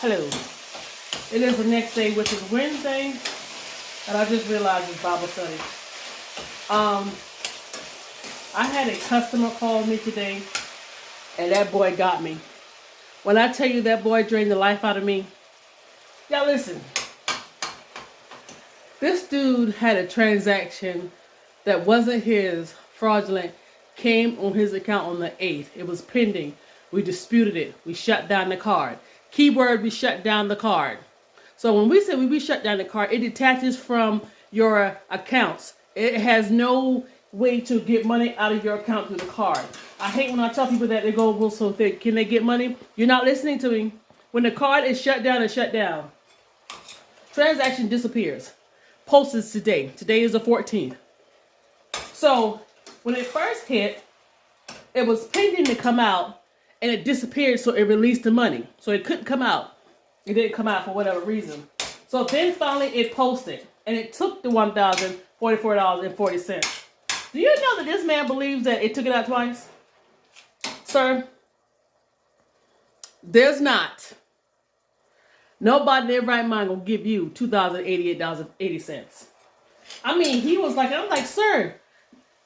Hello. It is the next day, which is Wednesday, and I just realized it's Bible study. I had a customer call me today, and that boy got me. When I tell you that boy drained the life out of me, y'all listen. This dude had a transaction that wasn't his, fraudulent, came on his account on the 8th. It was pending. We disputed it. We shut down the card. Keyword, we shut down the card. So when we say we shut down the card, it detaches from your accounts. It has no way to get money out of your account through the card. I hate when I tell people that they go, well, so can they get money? You're not listening to me. When the card is shut down, it's shut down. Transaction disappears. Posted today. Today is the 14th. So when it first hit, it was pending to come out. And it disappeared, so it released the money. So it couldn't come out. It didn't come out for whatever reason. So then finally it posted. And it took the $1,044.40. Do you know that this man believes that it took it out twice? Sir, there's not. Nobody in their right mind gonna give you $2,088.80. I mean, he was like, I'm like, sir,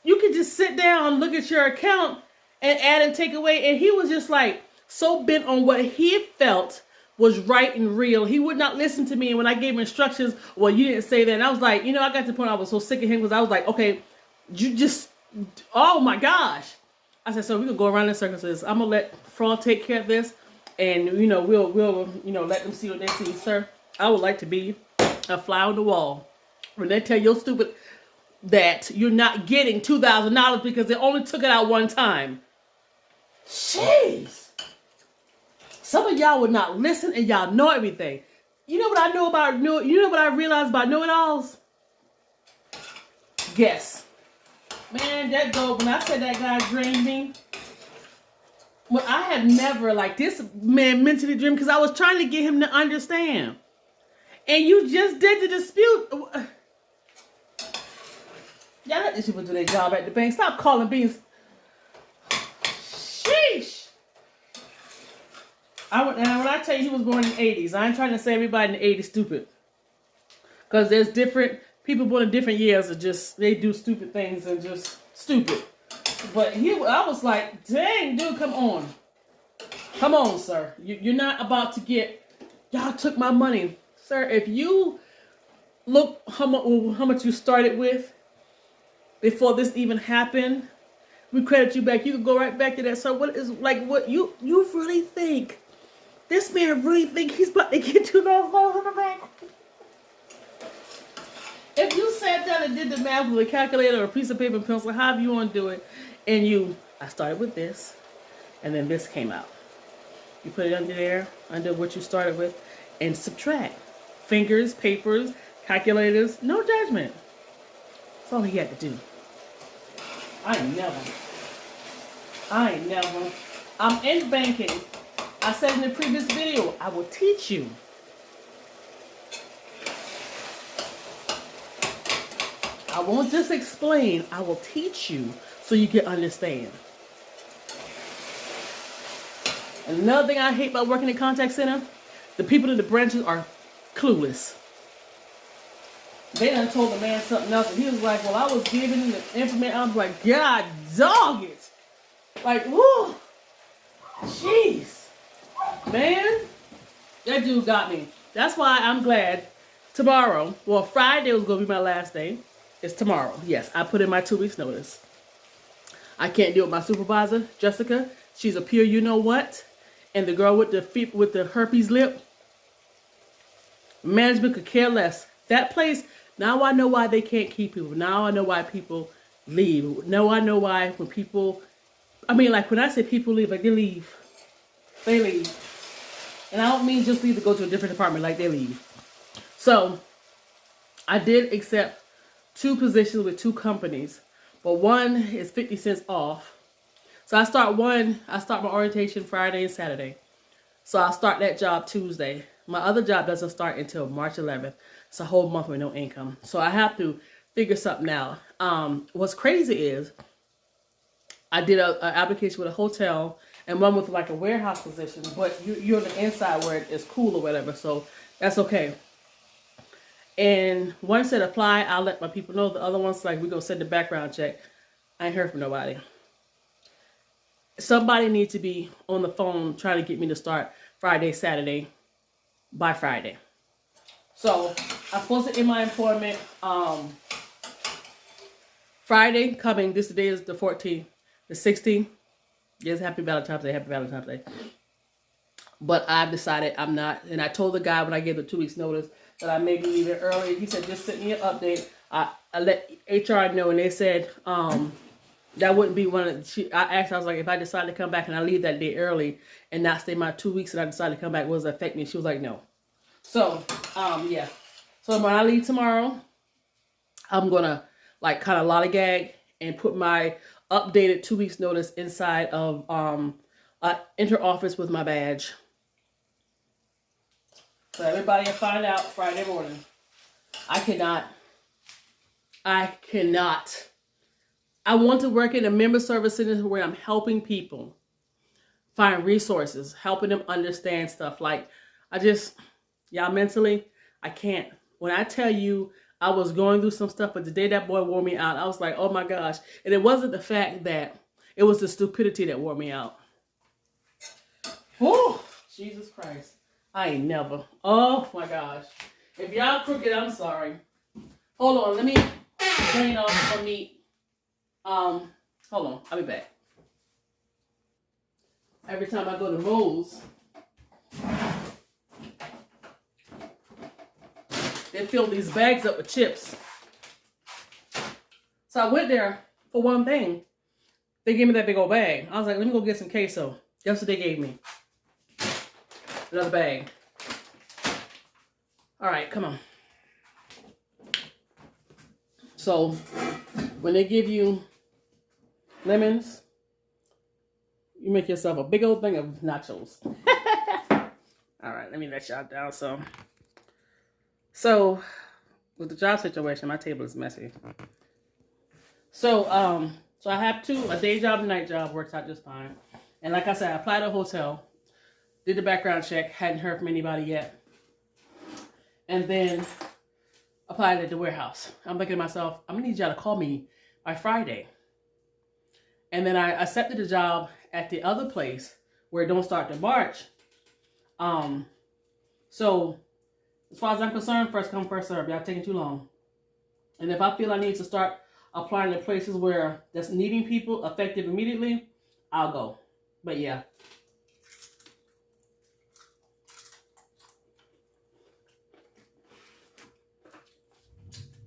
you could just sit down, look at your account, and add and take away. And he was just like so bent on what he felt was right and real. He would not listen to me. And when I gave him instructions, well, you didn't say that. And I was like, I got to the point I was so sick of him because I was like, okay, you just, oh my gosh. I said, so we can go around in circles. I'm going to let fraud take care of this. And, we'll let them see what they see. Sir, I would like to be a fly on the wall. When they tell your stupid that you're not getting $2,000 because they only took it out one time. Jeez. Some of y'all would not listen and y'all know everything. You know what I know about you know what I realized about know-it-alls? Guess. Man, that dope. When I said that guy drained me, well, I had never like this man mentally dreamed because I was trying to get him to understand. And you just did the dispute. Y'all let these people do their job at the bank. Stop calling beans. Sheesh. And when I tell you he was born in the 80s, I ain't trying to say everybody in the 80s stupid. Because there's different people born in different years that just, they do stupid things and just stupid. But I was like, dang, dude, come on. Come on, sir. You're not about to get, y'all took my money. Sir, if you look how much you started with before this even happened, we credit you back. You can go right back to that. So what you really think? This man really think he's about to get $2,000 in the bank? If you sat down and did the math with a calculator or a piece of paper and pencil, however you want to do it, and I started with this, and then this came out. You put it under there, under what you started with, and subtract. Fingers, papers, calculators, no judgment. That's all he had to do. I ain't never. I'm in banking. I said in the previous video, I will teach you. I won't just explain, I will teach you so you can understand. And another thing I hate about working in contact center, the people in the branches are clueless. They done told the man something else, and he was like, well, I was giving him the information. I was like, God dog it. Like, whoo. Jeez. Man, that dude got me. That's why I'm glad tomorrow, well, Friday was going to be my last day. It's tomorrow. Yes, I put in my 2 weeks notice. I can't deal with my supervisor, Jessica. She's a pure you-know-what. And the girl with the herpes lip. Management could care less. That place, now I know why they can't keep people. Now I know why people leave. Now I know why when people, when I say people leave, like they leave. They leave. And I don't mean just leave to go to a different department, like they leave. So, I did accept 2 positions with 2 companies. But one is 50 cents off. So I start my orientation Friday and Saturday. So I'll start that job Tuesday. My other job doesn't start until March 11th. It's a whole month with no income. So I have to figure something out. What's crazy is I did an application with a hotel and one with like a warehouse position, but you're on the inside where it's cool or whatever, so that's okay. And one said apply, I'll let my people know. The other one's like, we're going to send the background check. I ain't heard from nobody. Somebody needs to be on the phone trying to get me to start Friday, Saturday, by Friday. So I'm supposed to end my employment Friday coming. This day is the 14th, the 16th. Yes, happy Valentine's Day, happy Valentine's Day. But I've decided I'm not, and I told the guy when I gave the 2 weeks notice that I may be leaving early. He said, just send me an update. I let HR know, and they said that wouldn't be one of the, I asked, I was like, if I decide to come back and I leave that day early and not stay my 2 weeks and I decide to come back, will it affect me? She was like, no. So, yeah. So when I leave tomorrow, I'm going to like kind of lollygag and put my updated 2 weeks notice inside of enter office with my badge. So everybody will find out Friday morning. I cannot. I want to work in a member service center where I'm helping people find resources, helping them understand stuff. Like, y'all mentally, I can't. When I tell you I was going through some stuff, but the day that boy wore me out, I was like, oh my gosh. And it wasn't the fact that, it was the stupidity that wore me out. Whew, Jesus Christ. I ain't never. Oh my gosh. If y'all crooked, I'm sorry. Hold on, let me drain off some meat. Hold on, I'll be back. Every time I go to Moe's, they fill these bags up with chips. So I went there for one thing. They gave me that big old bag. I was like, let me go get some queso. Guess what they gave me? Another bag. All right, come on. So when they give you lemons, you make yourself a big old thing of nachos. All right, let me let y'all down. So with the job situation, my table is messy. So I have a day job and night job, works out just fine. And like I said, I applied to a hotel, did the background check, hadn't heard from anybody yet. And then applied at the warehouse. I'm thinking to myself, I'm gonna need y'all to call me by Friday. And then I accepted the job at the other place where it don't start till March. So as far as I'm concerned, first come, first serve. Y'all taking too long. And if I feel I need to start applying to places where that's needing people effective immediately, I'll go. But yeah.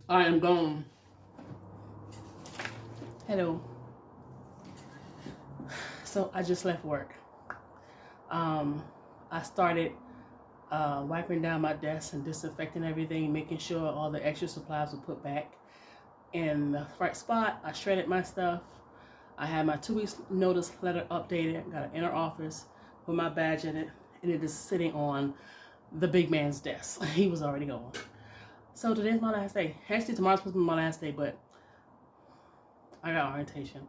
I am gone. Hello. So I just left work. I started wiping down my desk and disinfecting everything, making sure all the extra supplies were put back in the right spot. I shredded my stuff. I had my 2 weeks notice letter updated. Got an inner office with my badge in it, and it is sitting on the big man's desk. He was already gone. So today's my last day. Actually, tomorrow's supposed to be my last day, but I got orientation.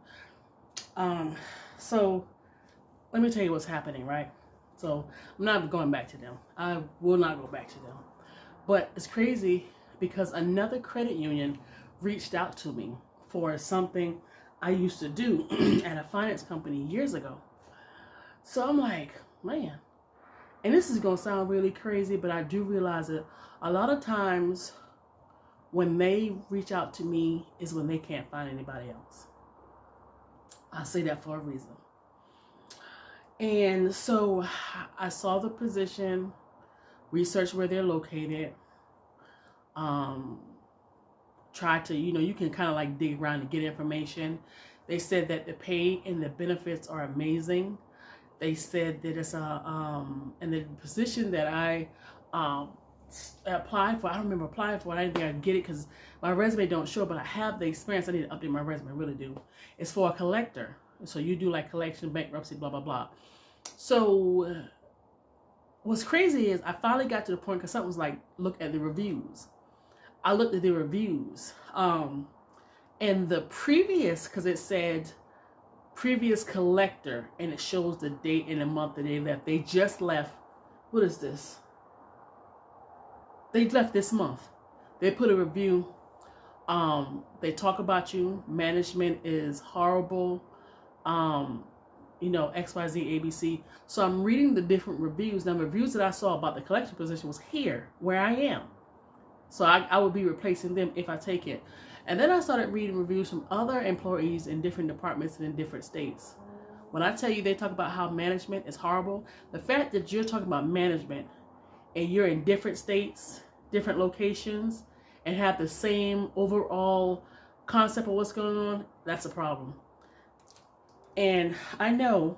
So let me tell you what's happening, right? So I'm not going back to them. I will not go back to them. But it's crazy because another credit union reached out to me for something I used to do at a finance company years ago. So I'm like, man, and this is going to sound really crazy, but I do realize that a lot of times when they reach out to me is when they can't find anybody else. I say that for a reason. And so I saw the position, researched where they're located, tried to, you can kind of like dig around to get information. They said that the pay and the benefits are amazing. They said that it's and the position that I applied for, I don't remember applying for it. I didn't think I'd get it because my resume don't show, but I have the experience. I need to update my resume, I really do. It's for a collector. So you do like collection, bankruptcy, blah, blah, blah. So what's crazy is I finally got to the point because something was like, look at the reviews. I looked at the reviews. And the previous, because it said previous collector, and it shows the date and the month that they left. They just left. What is this? They left this month. They put a review. They talk about you. Management is horrible. XYZ, ABC. So I'm reading the different reviews. Now, the reviews that I saw about the collection position was here, where I am. So I would be replacing them if I take it. And then I started reading reviews from other employees in different departments and in different states. When I tell you they talk about how management is horrible, the fact that you're talking about management and you're in different states, different locations, and have the same overall concept of what's going on, that's a problem. And I know,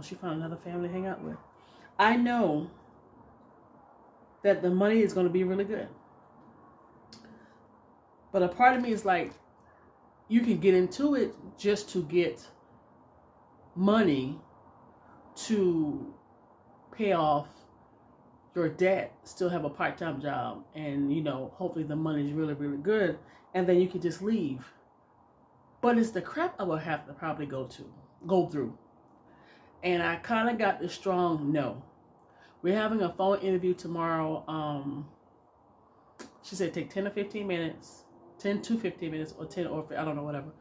she found another family to hang out with. I know that the money is going to be really good. But a part of me is like, you can get into it just to get money to pay off your debt, still have a part-time job, and hopefully the money is really, really good, and then you can just leave. But it's the crap I will have to probably go through. And I kind of got the strong no. We're having a phone interview tomorrow. She said take 10 to 15 minutes, 10 to 15 minutes, or 10 or I don't know, whatever,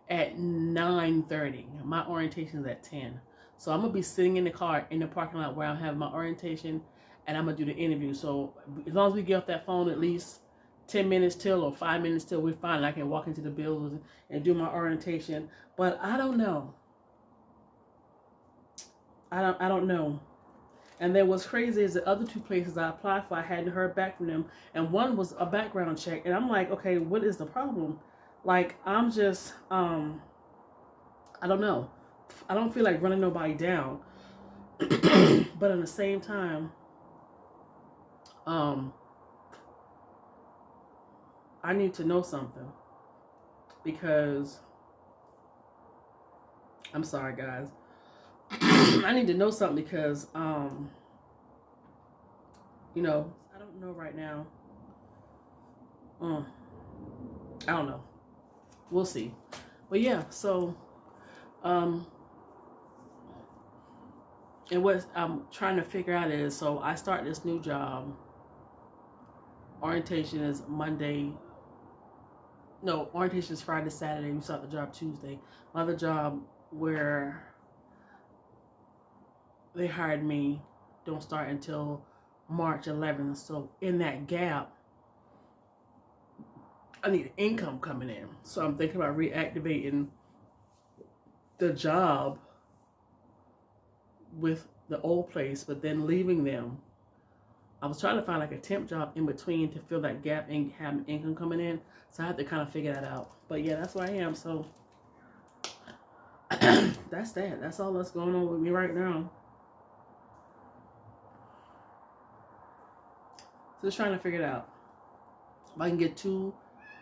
at 9:30. My orientation is at 10. So I'm going to be sitting in the car in the parking lot where I'm having my orientation, and I'm going to do the interview. So as long as we get off that phone at least 10 minutes till or 5 minutes till, we're fine. I can walk into the building and do my orientation. But I don't know. I don't know. And then what's crazy is the other two places I applied for, I hadn't heard back from them. And one was a background check. And I'm like, okay, what is the problem? Like, I'm just, I don't know. I don't feel like running nobody down. But at the same time, I need to know something. Because, I'm sorry, guys. I need to know something because, I don't know right now. I don't know. We'll see. But yeah, so, and what I'm trying to figure out is, so I start this new job. Orientation is Monday. No, orientation is Friday, Saturday. We start the job Tuesday. My other job where they hired me don't start until March 11th. So in that gap, I need income coming in. So I'm thinking about reactivating the job with the old place, but then leaving them. I was trying to find like a temp job in between to fill that gap and have income coming in. So I have to kind of figure that out. But yeah, that's where I am. So that's that. That's all that's going on with me right now. So just trying to figure it out. If I can get 2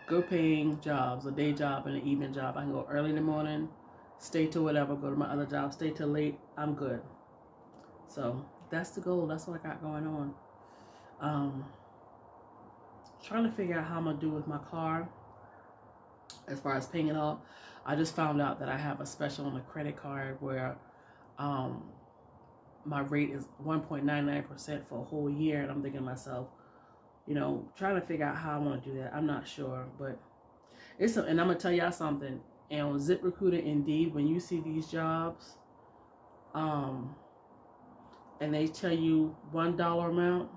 good paying jobs, a day job and an evening job, I can go early in the morning, stay till whatever, go to my other job, stay till late, I'm good. So that's the goal. That's what I got going on. Trying to figure out how I'm going to do with my car as far as paying it off. I just found out that I have a special on the credit card where my rate is 1.99% for a whole year, and I'm thinking to myself, trying to figure out how I want to do that. I'm not sure, but and I'm going to tell y'all something. And on ZipRecruiter, Indeed, when you see these jobs, and they tell you $1 amount,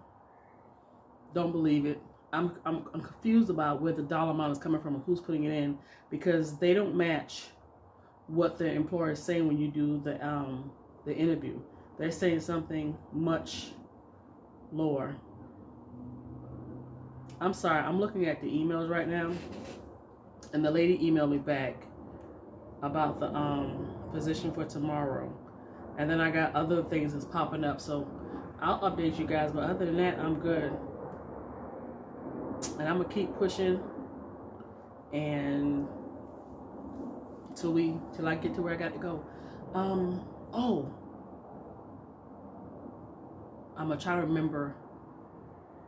don't believe it. I'm confused about where the dollar amount is coming from and who's putting it in, because they don't match what the employer is saying when you do the interview. They're saying something much lower. I'm sorry, I'm looking at the emails right now, and the lady emailed me back about the position for tomorrow, and then I got other things that's popping up, so I'll update you guys. But other than that, I'm good, and I'm gonna keep pushing, and till I get to where I got to go. I'm gonna try to remember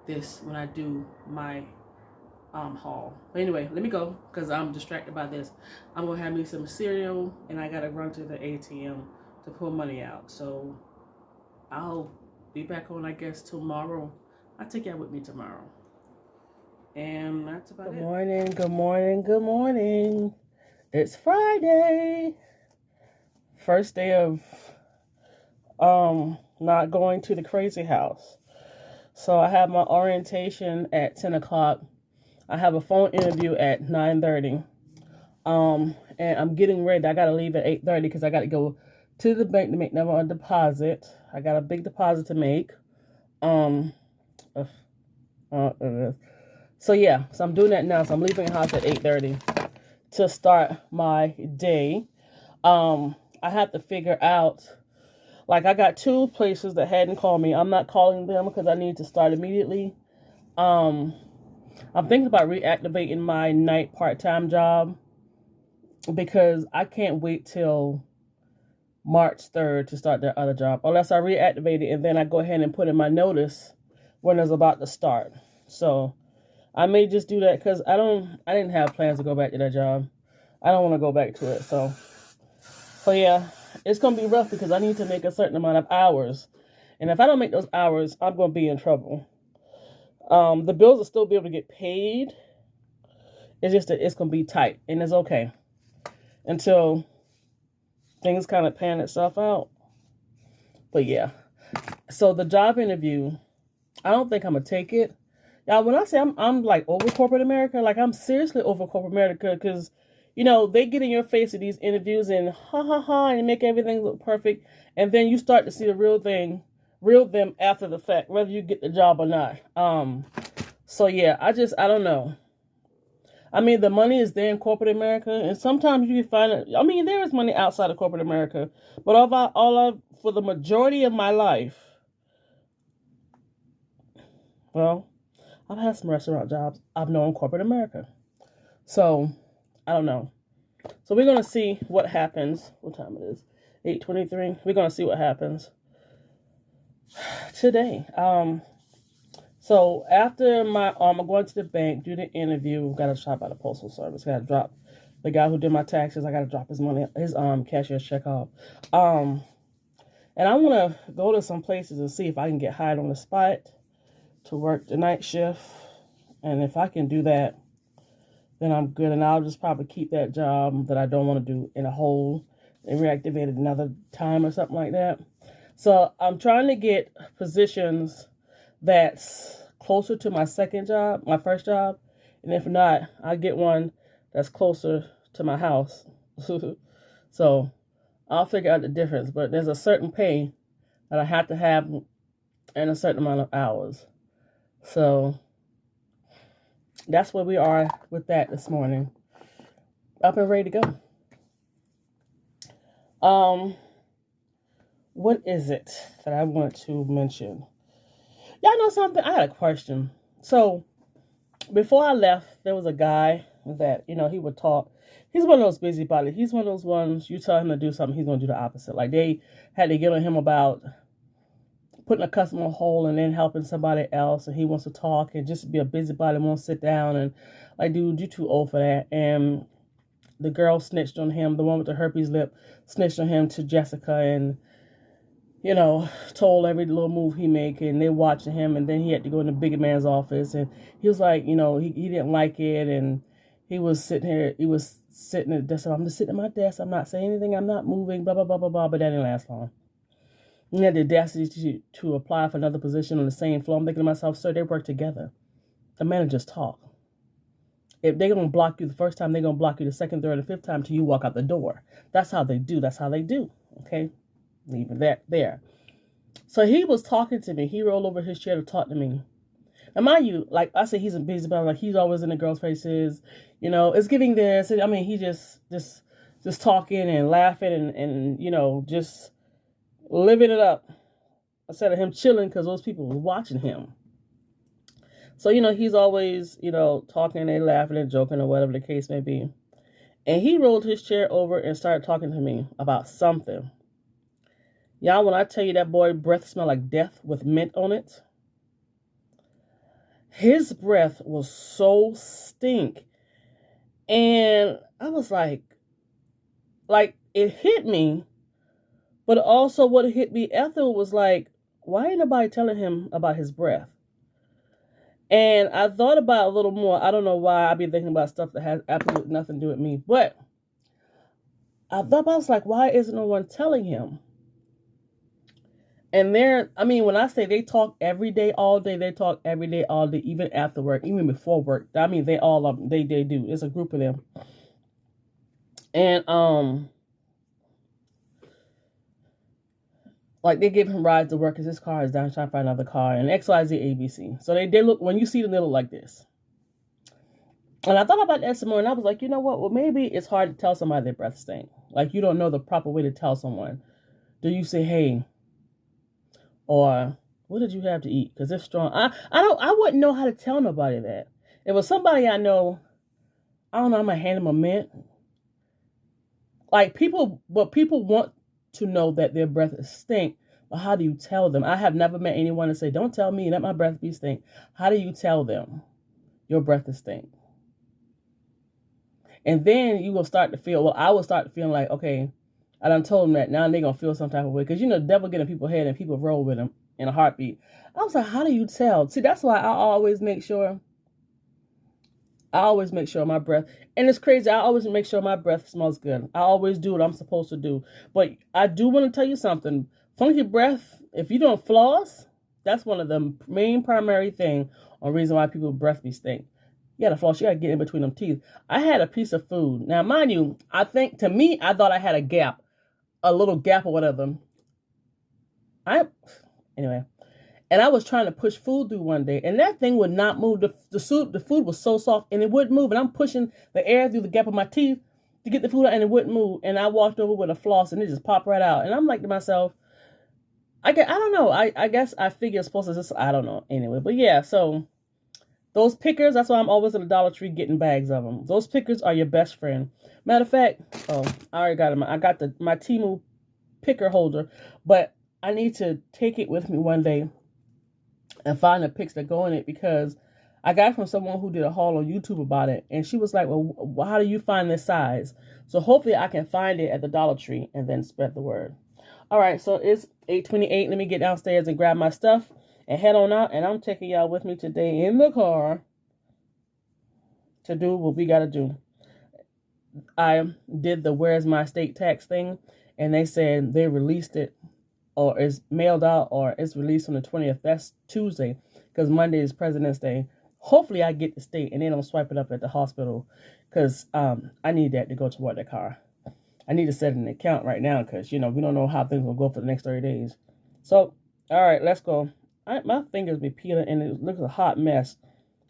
this when I do my haul. But anyway, let me go because I'm distracted by this. I'm gonna have me some cereal and I gotta run to the ATM to pull money out. So I'll be back on, I guess, tomorrow. I'll take y'all with me tomorrow. And that's about it. Good morning, good morning, good morning. It's Friday. First day of not going to the crazy house. So I have my orientation at 10 o'clock. I have a phone interview at 9:30. And I'm getting ready. I got to leave at 8:30 because I got to go to the bank to make another deposit. I got a big deposit to make. So yeah, so I'm doing that now. So I'm leaving the house at 8:30 to start my day. I have to figure out, like, I got 2 places that hadn't called me. I'm not calling them because I need to start immediately. I'm thinking about reactivating my night part-time job because I can't wait till March 3rd to start that other job, unless I reactivate it and then I go ahead and put in my notice when it's about to start. So I may just do that because I didn't have plans to go back to that job. I don't want to go back to it. So yeah, it's going to be rough because I need to make a certain amount of hours. And if I don't make those hours, I'm going to be in trouble. The bills will still be able to get paid. It's just that it's going to be tight, and it's okay until things kind of pan itself out. But yeah, so the job interview, I don't think I'm going to take it. Y'all, when I say I'm like over corporate America, like I'm seriously over corporate America because, you know, they get in your face at these interviews and and make everything look perfect. And then you start to see the real them after the fact, whether you get the job or not. So yeah, I don't know. I mean, the money is there in corporate America, and sometimes you can find it. I mean, there is money outside of corporate America, but for the majority of my life, well, I've had some restaurant jobs I've known corporate America. So I don't know. So we're gonna see what happens. What time it is? 8:23. We're gonna see what happens today. So after I'm going to the bank, do the interview. Got to stop by the postal service. Got to drop the guy who did my taxes. I got to drop his money, his cashier's check off. And I want to go to some places and see if I can get hired on the spot to work the night shift. And if I can do that, then I'm good. And I'll just probably keep that job that I don't want to do in a hole and reactivate it another time or something like that. So I'm trying to get positions that's closer to my my first job. And if not, I'll get one that's closer to my house. So I'll figure out the difference. But there's a certain pay that I have to have and a certain amount of hours. So that's where we are with that this morning. Up and ready to go. What is it that I want to mention? Y'all know something? I had a question. So before I left, there was a guy that, you know, he would talk. He's one of those busybodies. He's one of those ones, you tell him to do something, he's going to do the opposite. Like they had to get on him about putting a customer on hold and then helping somebody else. And he wants to talk and just be a busybody, won't sit down. And like, dude, you're too old for that. And the girl snitched on him. The one with the herpes lip snitched on him to Jessica and, you know, told every little move he make, and they're watching him, and then he had to go in the big man's office, and he was like, you know, he didn't like it, and he was sitting at the desk, I'm just sitting at my desk, I'm not saying anything, I'm not moving, blah, blah, blah, blah, blah, but that didn't last long. And he had the audacity to apply for another position on the same floor. I'm thinking to myself, sir, they work together. The managers talk. If they're going to block you the first time, they're going to block you the second, third, and fifth time till you walk out the door. That's how they do. Okay? Leaving that there. So he was talking to me. He rolled over his chair to talk to me. And mind you, like I said, he's a busybody. Like he's always in the girls' faces. You know, it's giving this. I mean, he just talking and laughing and you know, just living it up. Instead of him chilling because those people were watching him. So, you know, he's always, you know, talking and laughing and joking or whatever the case may be. And he rolled his chair over and started talking to me about something. Y'all, when I tell you that boy breath smelled like death with mint on it, his breath was so stink. And I was like it hit me, but also what hit me after was like, why ain't nobody telling him about his breath? And I thought about it a little more. I don't know why I be thinking about stuff that has absolutely nothing to do with me, but I thought I was like, why isn't no one telling him? And when I say they talk every day, all day, they talk every day, all day, even after work, even before work. I mean, they all of them, they do. It's a group of them. And like they give him rides to work because his car is down, trying to find another car, and XYZ ABC. So they look, when you see them, they look like this. And I thought about that some more, and I was like, you know what? Well, maybe it's hard to tell somebody their breath stink. Like, you don't know the proper way to tell someone. Do you say, hey, or what did you have to eat? Because it's strong. I wouldn't know how to tell nobody that. If it was somebody I know, I don't know, I'm gonna hand them a mint. Like people want to know that their breath is stink. But how do you tell them? I have never met anyone to say, don't tell me, let my breath be stink. How do you tell them your breath is stink? And then you will start to feel, I will start to feel like, okay, I done told them that. Now they're going to feel some type of way. Because, the devil get in people's head and people roll with them in a heartbeat. I was like, how do you tell? See, that's why I always make sure my breath, and it's crazy, I always make sure my breath smells good. I always do what I'm supposed to do. But I do want to tell you something. Funky breath, if you don't floss, that's one of the main primary thing on reason why people's breath be stink. You gotta floss, you gotta get in between them teeth. I had a piece of food. Now, mind you, I thought I had a little gap or whatever. Anyway. And I was trying to push food through one day, and that thing would not move. The food was so soft, and it wouldn't move. And I'm pushing the air through the gap of my teeth to get the food out, and it wouldn't move. And I walked over with a floss, and it just popped right out. And I'm like to myself, I don't know. I guess I figure it's supposed to just, I don't know. Anyway, but yeah, so those pickers, that's why I'm always at the Dollar Tree getting bags of them. Those pickers are your best friend. Matter of fact, I already got them. I got my Temu picker holder, but I need to take it with me one day and find the pics that go in it, because I got it from someone who did a haul on YouTube about it, and she was like, well, how do you find this size? So hopefully I can find it at the Dollar Tree and then spread the word. All right, so it's 8:28. Let me get downstairs and grab my stuff and head on out, and I'm taking y'all with me today in the car to do what we got to do. I did the where's my state tax thing, and they said they released it, or it's mailed out, or it's released on the 20th. That's Tuesday, because Monday is President's Day. Hopefully I get the state, and they don't swipe it up at the hospital, because I need that to go toward the car. I need to set an account right now, because, we don't know how things will go for the next 30 days. So, all right, let's go. My fingers be peeling, and it looks a hot mess.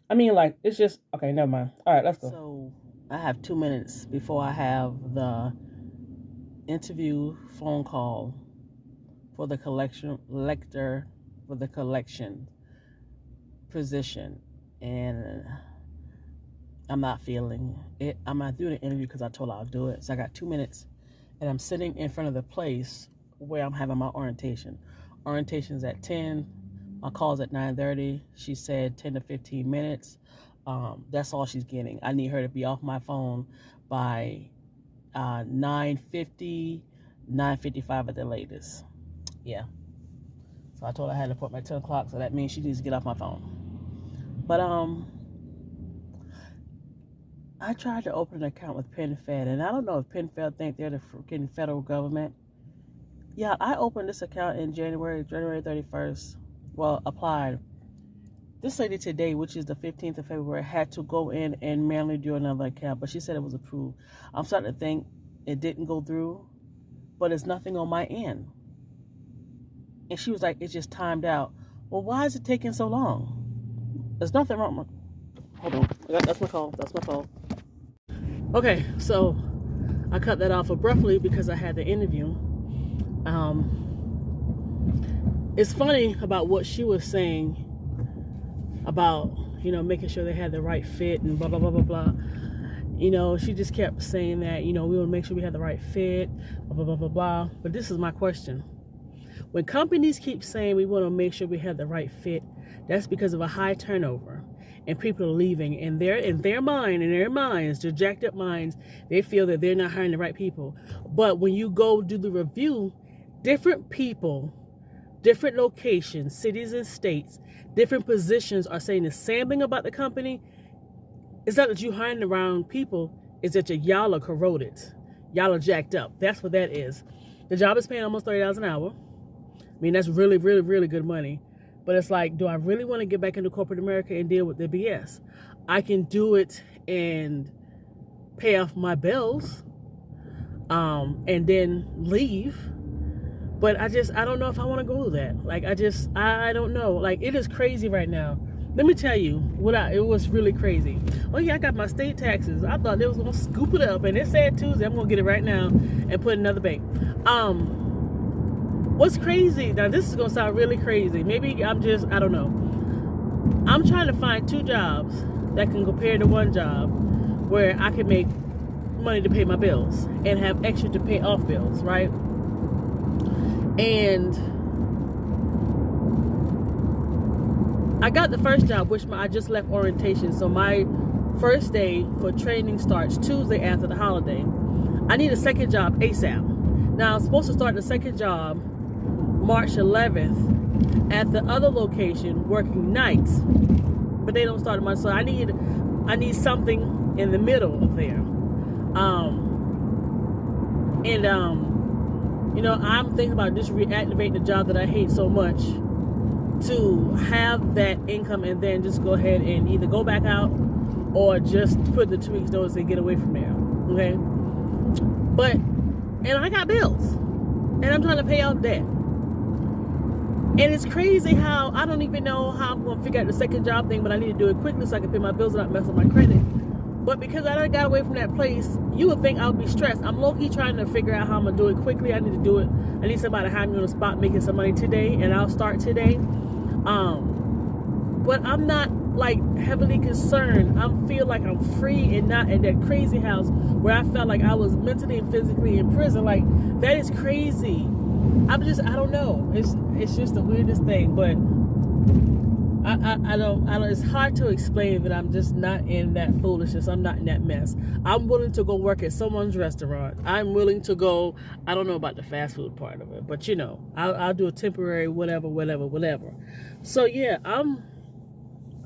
I mean, like, it's just, okay, never mind. All right, let's go. So, I have 2 minutes before I have the interview phone call for the collection position, and I'm not feeling it. I'm not doing the interview because I told her I'll do it. So I got 2 minutes, and I'm sitting in front of the place where I'm having my orientation. Orientation's at 10. My call's at 9:30. She said 10 to 15 minutes. That's all she's getting. I need her to be off my phone by 9:50, 9:55 at the latest. Yeah. So I told her I had to put my 10 o'clock, so that means she needs to get off my phone. But I tried to open an account with PenFed, and I don't know if PenFed think they're the freaking federal government. Yeah, I opened this account in January 31st. Well, applied. This lady today, which is the 15th of February, had to go in and manually do another account, but she said it was approved. I'm starting to think it didn't go through, but it's nothing on my end. And she was like, it's just timed out. Well, why is it taking so long? There's nothing wrong. Hold on. That's my call. Okay, so I cut that off abruptly because I had the interview. It's funny about what she was saying about, making sure they had the right fit and blah, blah, blah, blah, blah. She just kept saying that, we want to make sure we have the right fit, blah, blah, blah, blah, blah. But this is my question. When companies keep saying we want to make sure we have the right fit, that's because of a high turnover. and people are leaving, and in their minds, their jacked up minds, they feel that they're not hiring the right people. But when you go do the review, different people, different locations, cities and states, different positions are saying the same thing about the company. It's not that you hiring the wrong people, it's that y'all are corroded. Y'all are jacked up. That's what that is. The job is paying almost $30 an hour. I mean, that's really, really, really good money. But it's like, do I really want to get back into corporate America and deal with the BS? I can do it and pay off my bills, and then leave. But I don't know if I want to go that. Like, I don't know. Like, it is crazy right now. Let me tell you it was really crazy. Oh yeah, I got my state taxes. I thought they was gonna scoop it up, and it said Tuesday. I'm gonna get it right now and put in another bank. What's crazy, now this is gonna sound really crazy. Maybe I don't know. I'm trying to find 2 jobs that can compare to one job where I can make money to pay my bills and have extra to pay off bills, right? And I got the first job, which I just left orientation. So my first day for training starts Tuesday after the holiday. I need a second job ASAP. Now I'm supposed to start the second job March 11th at the other location working nights, but they don't start much. So I need something in the middle of there. You know, I'm thinking about just reactivating the job that I hate so much to have that income, and then just go ahead and either go back out or just put the 2 weeks notice and get away from there. Okay. And I got bills, and I'm trying to pay off debt. And it's crazy how I don't even know how I'm going to figure out the second job thing, but I need to do it quickly so I can pay my bills and not mess up my credit. But because I done got away from that place, you would think I would be stressed. I'm low-key trying to figure out how I'm going to do it quickly. I need to do it. I need somebody to hire me on the spot making some money today, and I'll start today. But I'm not like heavily concerned. I feel like I'm free and not in that crazy house where I felt like I was mentally and physically in prison. Like, that is crazy. I don't know. It's just the weirdest thing, but I don't, it's hard to explain that I'm just not in that foolishness. I'm not in that mess. I'm willing to go work at someone's restaurant. I'm willing to go, I don't know about the fast food part of it, but you know, I'll do a temporary whatever. So yeah, I'm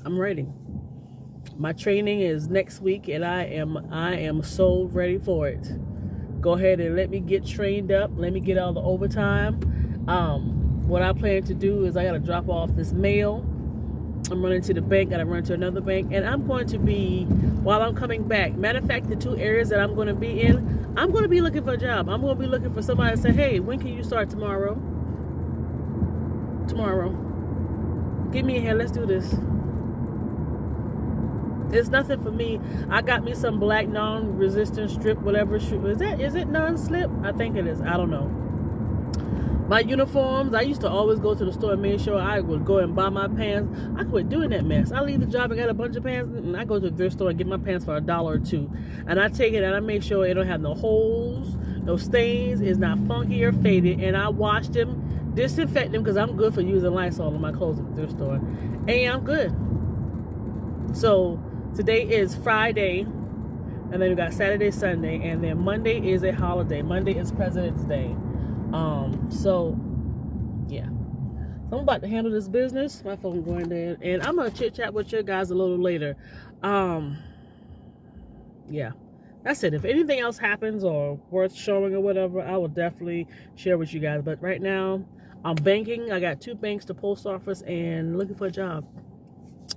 ready. My training is next week, and I am so ready for it. Go ahead and let me get trained up. Let me get all the overtime. What I plan to do is I got to drop off this mail. I'm running to the bank. Got to run to another bank. And I'm going to be, while I'm coming back, matter of fact, the 2 areas that I'm going to be in, I'm going to be looking for a job. I'm going to be looking for somebody to say, hey, when can you start tomorrow? Give me a hand. Let's do this. It's nothing for me. I got me some black non-resistant strip, whatever. Is it non-slip? I think it is. I don't know. My uniforms, I used to always go to the store and make sure I would go and buy my pants. I quit doing that mess. I leave the job and got a bunch of pants, and I go to the thrift store and get my pants for $1 or $2. And I take it and I make sure it don't have no holes, no stains, it's not funky or faded. And I wash them, disinfect them, because I'm good for using Lysol in my clothes at the thrift store. And I'm good. So today is Friday, and then we got Saturday, Sunday, and then Monday is a holiday. Monday is President's Day. So yeah. So I'm about to handle this business. My phone going dead, and I'm gonna chit chat with you guys a little later. Yeah, that's it. If anything else happens or worth showing or whatever, I will definitely share with you guys. But right now, I'm banking. I got 2 banks, the post office, and looking for a job.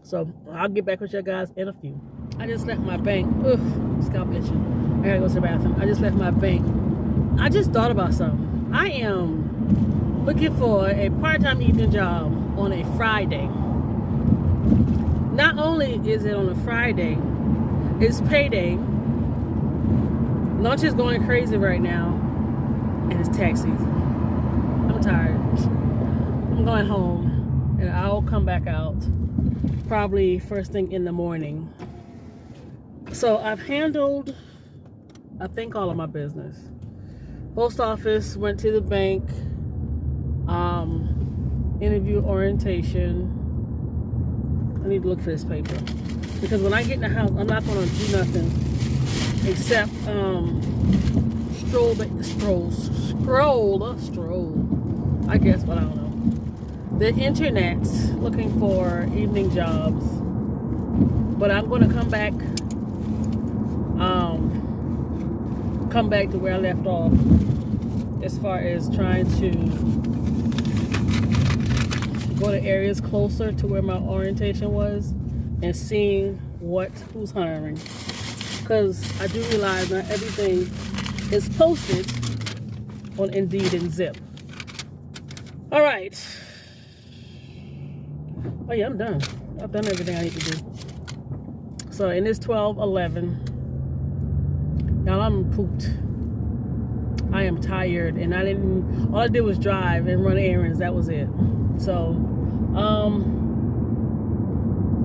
So I'll get back with you guys in a few. I just left my bank. Oof, scalp itching. I gotta go to the bathroom. I just left my bank. I just thought about something. I am looking for a part-time evening job on a Friday. Not only is it on a Friday, it's payday. Lunch is going crazy right now, and it's tax season. I'm tired. I'm going home, and I'll come back out probably first thing in the morning. So I've handled, I think, all of my business. Post office, went to the bank, interview orientation, I need to look for this paper. Because when I get in the house, I'm not going to do nothing except stroll. I guess, but I don't know. The internet, looking for evening jobs. But I'm going to come back to where I left off as far as trying to go to areas closer to where my orientation was and seeing who's hiring. Because I do realize not everything is posted on Indeed and Zip. All right. Oh yeah, I'm done. I've done everything I need to do. So in this 12:11, now I'm pooped. I am tired, and all I did was drive and run errands. That was it. So,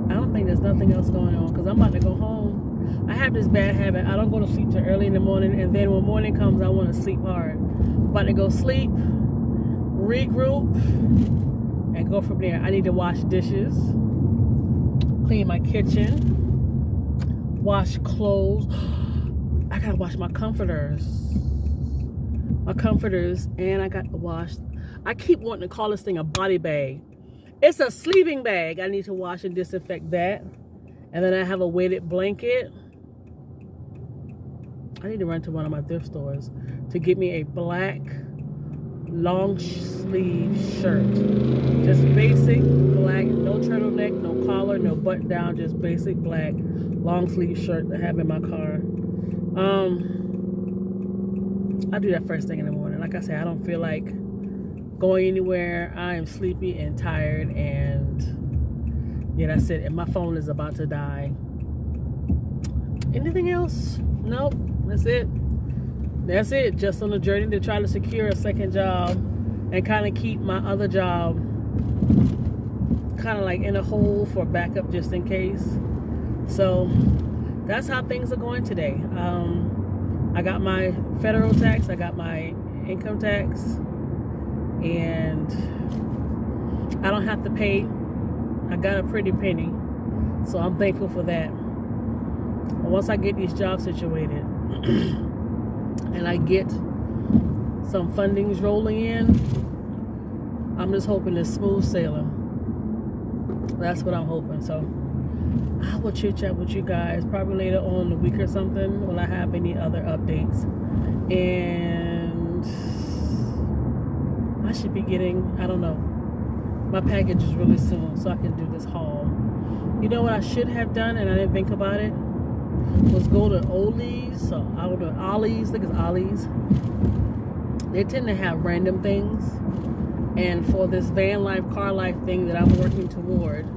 I don't think there's nothing else going on because I'm about to go home. I have this bad habit. I don't go to sleep till early in the morning, and then when morning comes, I want to sleep hard. I'm about to go sleep, regroup, and go from there. I need to wash dishes, clean my kitchen, wash clothes. I gotta wash my comforters. And I got to wash. I keep wanting to call this thing a body bag. It's a sleeping bag. I need to wash and disinfect that. And then I have a weighted blanket. I need to run to one of my thrift stores to get me a black long sleeve shirt. Just basic black, no turtleneck, no collar, no button down, just basic black long sleeve shirt to have in my car. I do that first thing in the morning. Like I said, I don't feel like going anywhere. I am sleepy and tired, and yeah, that's it. And my phone is about to die. Anything else? Nope. That's it. That's it. Just on the journey to try to secure a second job and kind of keep my other job kind of like in a hole for backup just in case. So that's how things are going today. I got my federal tax, I got my income tax, and I don't have to pay. I got a pretty penny, so I'm thankful for that. But once I get these jobs situated and I get some fundings rolling in, I'm just hoping it's smooth sailing. That's what I'm hoping. So I will chit chat with you guys probably later on in the week or something when I have any other updates. And I should be getting, I don't know, my package is really soon so I can do this haul. You know what I should have done and I didn't think about it? Was go to Ollie's, or I don't know, Ollie's, I think it's Ollie's. They tend to have random things. And for this van life, car life thing that I'm working toward,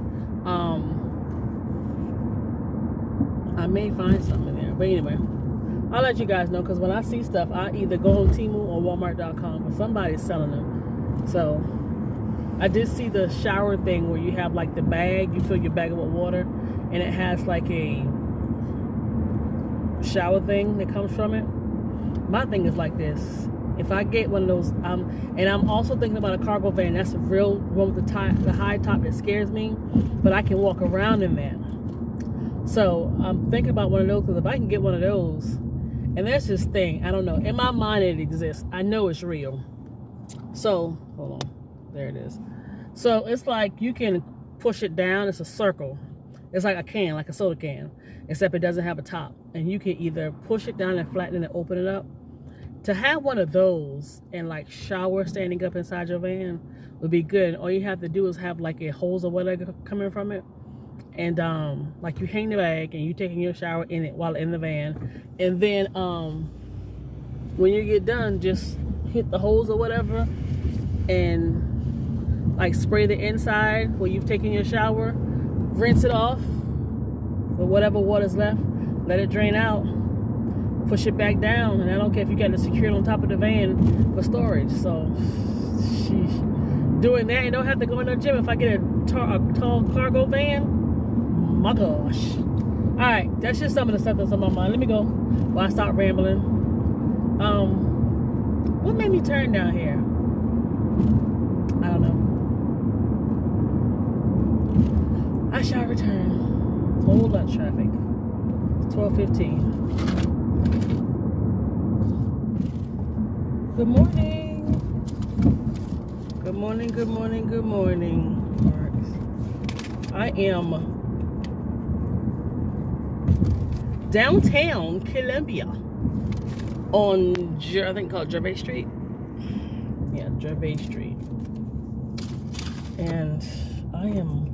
I may find something there. But anyway, I'll let you guys know, because when I see stuff, I either go on Temu or Walmart.com, but somebody's selling them. So I did see the shower thing where you have like the bag, you fill your bag up with water, and it has like a shower thing that comes from it. My thing is like this. If I get one of those, and I'm also thinking about a cargo van. That's a real one with the high top that scares me, but I can walk around in that. So I'm thinking about one of those, because if I can get one of those, and there's this thing, I don't know, in my mind it exists. I know it's real. So hold on, there it is. So it's like you can push it down. It's a circle. It's like a can, like a soda can, except it doesn't have a top. And you can either push it down and flatten it and open it up. To have one of those and like shower standing up inside your van would be good. All you have to do is have like a hose or whatever coming from it. And like you hang the bag and you taking your shower in it while in the van. And then when you get done, just hit the hose or whatever and like spray the inside where you've taken your shower, rinse it off with whatever water's left, let it drain out, push it back down, and I don't care if you got it secured on top of the van for storage. So sheesh. Doing that, you don't have to go in the gym. If I get a tall cargo van, my gosh. All right, that's just some of the stuff that's on my mind. Let me go while I start rambling. What made me turn down here? I don't know. I I shall return. Whole lot of traffic. 12:15. Good morning. Good morning, good morning, good morning. I am downtown Columbia on, I think called Gervais Street. Yeah, Gervais Street. And I am,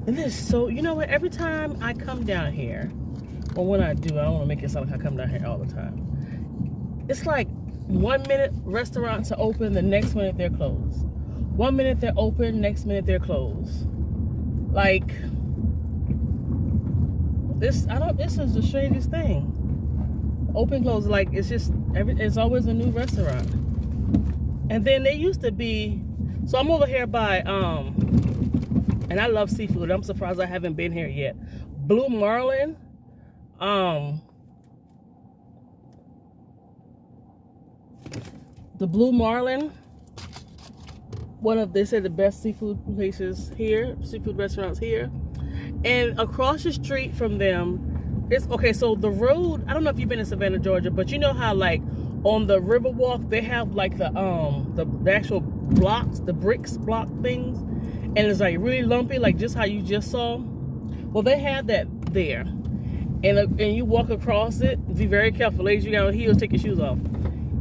it is so, you know what, every time I come down here, or when I do, I don't want to make it sound like I come down here all the time. It's like 1 minute restaurants are open, the next minute they're closed. 1 minute they're open, next minute they're closed. Like, this is the strangest thing. Open, close, like, it's just, it's always a new restaurant. And then they used to be, so I'm over here by, and I love seafood. I'm surprised I haven't been here yet. Blue Marlin. The Blue Marlin, they said the best seafood places here, seafood restaurants here. And across the street from them, it's, okay, so the road, I don't know if you've been in Savannah, Georgia, but you know how, like, on the Riverwalk, they have, like, the actual blocks, the bricks block things, and it's, like, really lumpy, like just how you just saw. Well, they had that there. And you walk across it, be very careful. Ladies, you got on heels, take your shoes off.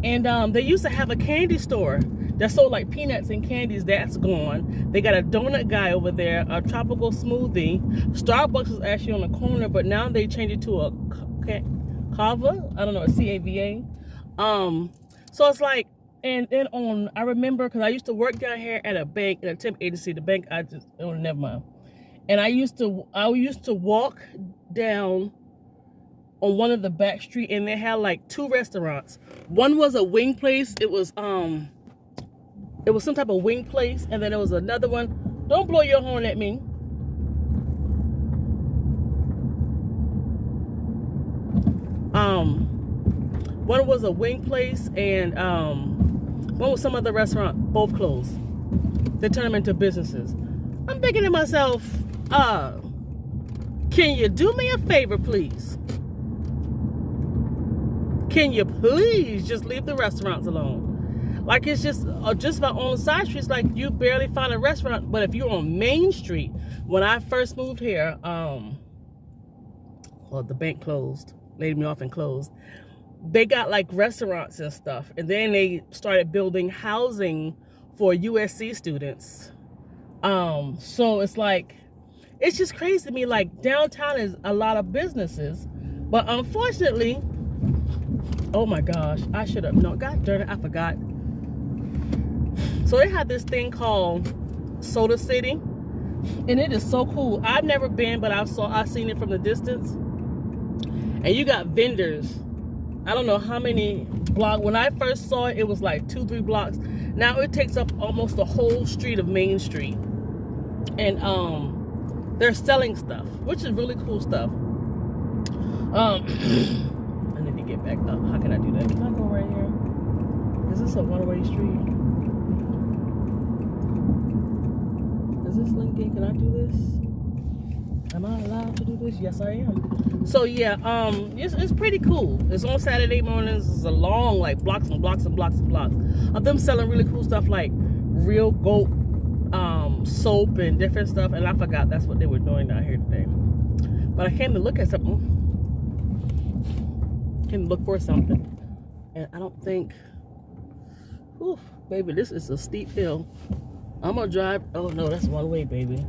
And they used to have a candy store that sold like peanuts and candies. That's gone. They got a donut guy over there, a tropical smoothie. Starbucks is actually on the corner, but now they changed it to a Cava. I don't know, a C-A-V-A. So it's like, and then I remember, because I used to work down here at a bank, at a temp agency. The bank, never mind. And I used to walk down on one of the back street, and they had like 2 restaurants. One was a wing place. It was some type of wing place, and then there was another one. Don't blow your horn at me. One was a wing place, and one was some other restaurant. Both closed. They turned them into businesses. I'm thinking to myself, can you do me a favor, please? Can you please just leave the restaurants alone? Like, it's just about on the side streets, like you barely find a restaurant. But if you're on Main Street, when I first moved here, well, the bank closed, laid me off and closed. They got like restaurants and stuff, and then they started building housing for USC students. So it's like, it's just crazy to me. Like, downtown is a lot of businesses, but unfortunately, oh my gosh, I should have known. God darn it, I forgot. So they have this thing called Soda City, and it is so cool. I've never been, but I've seen it from the distance. And you got vendors. I don't know how many blocks. When I first saw it, it was like 2-3 blocks. Now it takes up almost the whole street of Main Street. And they're selling stuff, which is really cool stuff. I need to get back up. How can I do that? Can I go right here? Is this a one-way street? Is this Lincoln? Can I do this? Am I allowed to do this? Yes, I am. So yeah, it's pretty cool. It's on Saturday mornings. It's a long, like, blocks and blocks and blocks and blocks of them selling really cool stuff, like real goat soap and different stuff. And I forgot that's what they were doing down here today. But I came to look at something. Came to look for something, and I don't think. Whew, baby, this is a steep hill. I'm gonna drive. Oh no, that's one way, baby.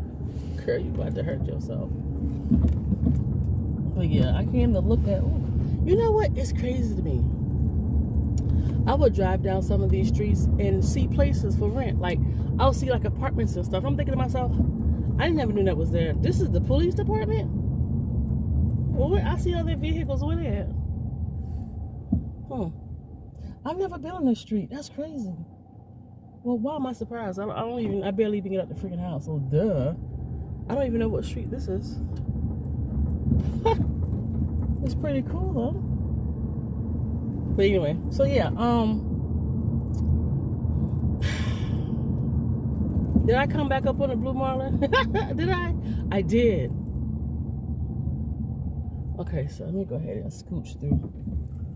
Girl, you about to hurt yourself. But yeah, I came to look at. Ooh, you know what? It's crazy to me. I would drive down some of these streets and see places for rent. Like, I'll see like apartments and stuff. I'm thinking to myself, I never knew that was there. This is the police department? Well, I see other vehicles. Where they at? I've never been on this street. That's crazy. Well, why am I surprised? I barely even get out the freaking house. So duh. I don't even know what street this is. It's pretty cool though. But anyway, so yeah, Did I come back up on the Blue Marlin? Did I? I did. Okay, so let me go ahead and scooch through.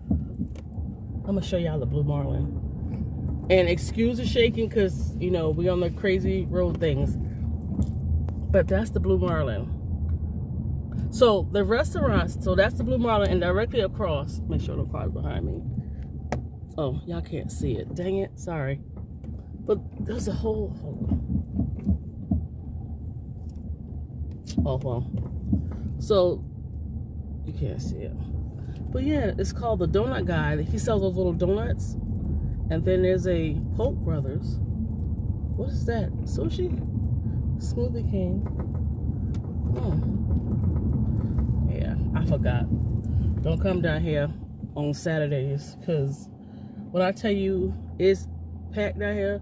I'm gonna show y'all the Blue Marlin. And excuse the shaking, because you know we on the crazy road things. But that's the Blue Marlin. So the restaurants, so that's the Blue Marlin, and directly across, make sure no cars behind me. Oh, y'all can't see it. Dang it, sorry. But there's a whole, oh well. So you can't see it. But yeah, it's called the Donut Guy. He sells those little donuts. And then there's a Polk Brothers. What is that? Sushi? Smoothie King. Oh. Yeah, I forgot. Don't come down here on Saturdays, because when I tell you it's packed down here,